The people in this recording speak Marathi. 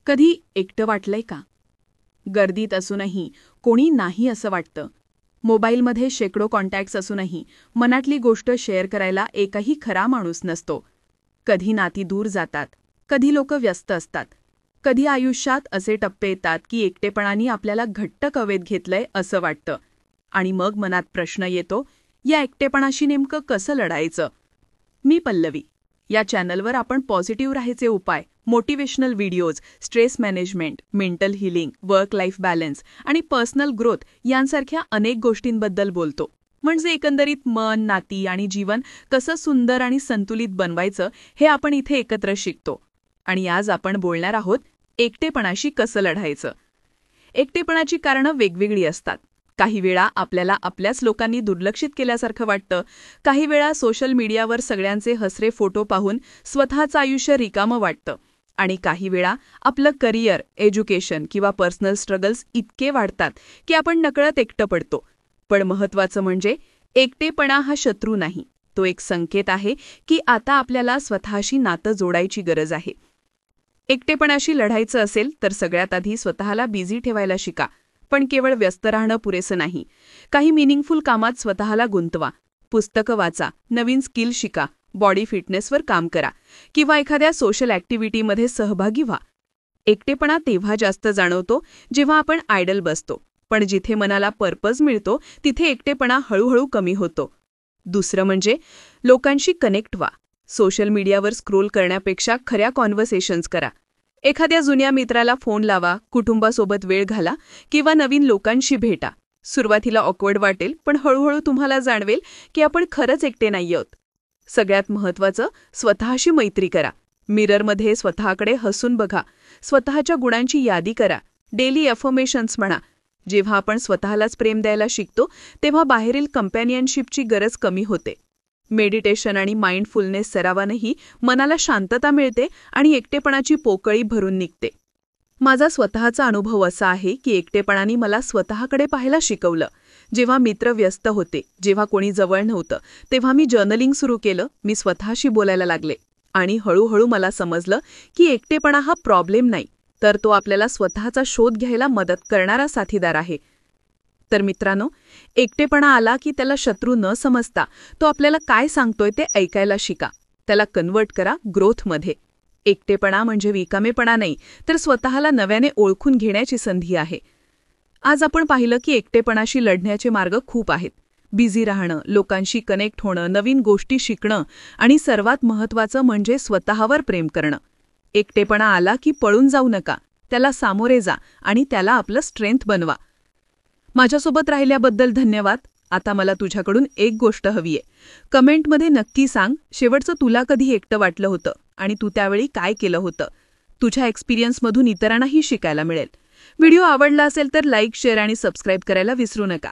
कधी एकटं वाटलंय का? गर्दीत असूनही कोणी नाही असं वाटतं. मोबाईलमध्ये शेकडो कॉन्टॅक्ट्स असूनही मनातली गोष्ट शेअर करायला एकही खरा माणूस नसतो. कधी नाती दूर जातात, कधी लोक व्यस्त असतात. कधी आयुष्यात असे टप्पे येतात की एकटेपणाने आपल्याला घट्ट कवेत घेतलंय असं वाटतं. आणि मग मनात प्रश्न येतो, या एकटेपणाशी नेमकं कसं लढायचं? मी पल्लवी. या चॅनलवर आपण पॉझिटिव्ह राहायचे उपाय, motivational videos, stress management, mental healing, work life balance आणि पर्सनल ग्रोथ यांसारख्या अनेक गोष्टींबद्दल बोलतो. म्हणजे एकंदरीत मन, नाती आणि जीवन कसं सुंदर आणि संतुलित बनवायचं हे आपण इथे एकत्र शिकतो. आणि आज आपण बोलणार आहोत एकटेपणाशी कसं लढायचं. एकटेपणाची कारणं वेगवेगळी असतात. काही वेळा आपल्याला आपल्याच लोकांनी दुर्लक्षित केल्यासारखं वाटतं. काही वेळा सोशल मीडियावर सगळ्यांचे हसरे फोटो पाहून स्वतःचं आयुष्य रिकामं वाटतं. आणि काही वेळा आपलं करिअर, एज्युकेशन किंवा पर्सनल स्ट्रगल्स इतके वाढतात की आपण नकळत एकटं पडतो. पण महत्त्वाचं म्हणजे एकटेपणा हा शत्रू नाही, तो एक संकेत आहे की आता आपल्याला स्वतःशी नातं जोडायची गरज आहे. एकटेपणाशी लढायचं असेल तर सगळ्यात आधी स्वतःला बिझी ठेवायला शिका. पण केवळ व्यस्त राहणं पुरेसं नाही. काही मिनिंगफुल कामात स्वतःला गुंतवा. पुस्तकं वाचा, नवीन स्किल शिका, बॉडी फिटनेसवर काम करा किंवा एखाद्या सोशल ॲक्टिव्हिटीमध्ये सहभागी व्हा. एकटेपणा तेव्हा जास्त जाणवतो जेव्हा आपण आयडल बसतो. पण जिथे मनाला पर्पज मिळतो तिथे एकटेपणा हळूहळू कमी होतो. दुसरं म्हणजे लोकांशी कनेक्ट व्हा. सोशल मीडियावर स्क्रोल करण्यापेक्षा खऱ्या कॉन्व्हर्सेशन्स करा. एखाद्या जुन्या मित्राला फोन लावा, कुटुंबासोबत वेळ घाला किंवा नवीन लोकांशी भेटा. सुरुवातीला ऑकवर्ड वाटेल, पण हळूहळू तुम्हाला जाणवेल की आपण खरंच एकटे नाही आहोत. सगळ्यात महत्त्वाचं, स्वतःशी मैत्री करा. मिररमध्ये स्वतःकडे हसून बघा. स्वतःच्या गुणांची यादी करा. डेली अफर्मेशन्स म्हणा. जेव्हा आपण स्वतःलाच प्रेम द्यायला शिकतो तेव्हा बाहेरील कंपॅनियनशिपची गरज कमी होते. मेडिटेशन आणि माइंडफुलनेस सरावानंही मनाला शांतता मिळते आणि एकटेपणाची पोकळी भरून निघते. माझा स्वतःचा अनुभव असा आहे की एकटेपणाने मला स्वतःकडे पाहायला शिकवलं. जेव्हा मित्र व्यस्त होते, जेव्हा कोणी जवळ नव्हतं, तेव्हा मी जर्नलिंग सुरू केलं. मी स्वतःशी बोलायला लागले आणि हळूहळू मला समजलं की एकटेपणा हा प्रॉब्लेम नाही, तर तो आपल्याला स्वतःचा शोध घ्यायला मदत करणारा साथीदार आहे. तर मित्रांनो, एकटेपणा आला की त्याला शत्रू न समजता तो आपल्याला काय सांगतोय ते ऐकायला शिका. त्याला कन्वर्ट करा ग्रोथमध्ये. एकटेपणा म्हणजे रिकामेपणा नाही, तर स्वतःला नव्याने ओळखून घेण्याची संधी आहे. आज आपण पाहिलं की एकटेपणाशी लढण्याचे मार्ग खूप आहेत. बिझी राहणं, लोकांशी कनेक्ट होणं, नवीन गोष्टी शिकणं आणि सर्वात महत्त्वाचं म्हणजे स्वतःवर प्रेम करणं. एकटेपणा आला की पळून जाऊ नका. त्याला सामोरे जा आणि त्याला आपलं स्ट्रेंथ बनवा. माझ्यासोबत राहिल्याबद्दल धन्यवाद. आता मला तुझ्याकडून एक गोष्ट हवीये. कमेंटमध्ये नक्की सांग, शेवटचं तुला कधी एकटं वाटलं होतं आणि तू त्यावेळी काय केलं होतं. तुझ्या एक्सपिरियन्समधून इतरांनाही शिकायला मिळेल. व्हिडिओ आवडला असेल तर लाईक, शेअर आणि सबस्क्राईब करायला विसरू नका.